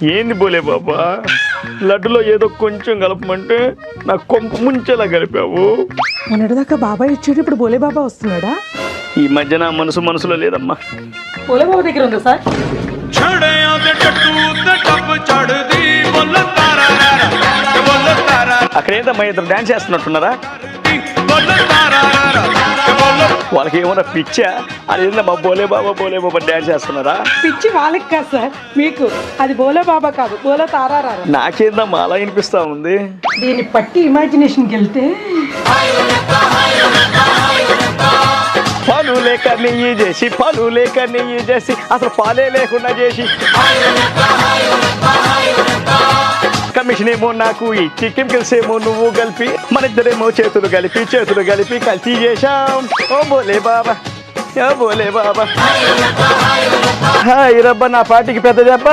ఏంది బోలే బాబా, లడ్డులో ఏదో కొంచెం కలపమంటే నాకు కొంపు ముంచేలా కలిపావు. మొన్నటిదాకా బాబాయ్ ఇచ్చాడు, ఇప్పుడు బోలే బాబా వస్తున్నాడా? ఈ మధ్య నా మనసులో లేదమ్మా. బోలే బాబా దగ్గర ఉందా సార్? అక్కడ ఏంటమ్మా ఇద్దరు డాన్స్ చేస్తున్నట్టున్నారా? వాళ్ళకి ఏమన్నా పిచ్చా? అది ఏందమ్మా బోలే బాబా డాన్స్ చేస్తున్నారా? పిచ్చి వాళ్ళకి కాదు సార్, మీకు. అది బోలే బాబా కాదు, బోలే తారారా. నాకేందమ్మా అలా వినిపిస్తా ఉంది. దీన్ని పట్టి ఇమాజినేషన్కి వెళ్తే పాలు లేక నెయ్యి చేసి, పాలు లేక నెయ్యి చేసి, అసలు పాలే లేకుండా చేసి, కమిషన్ ఏమో నాకు ఇచ్చి, కెమికల్స్ ఏమో నువ్వు కలిపి, మన ఇద్దరేమో చేతులు కలిపి కల్తీ చేశాం. ఓ బోలే బాబా, ఓ బోలే బాబా. హాయ్ రబ్బా, నా పాటికి పెద్ద దెబ్బ.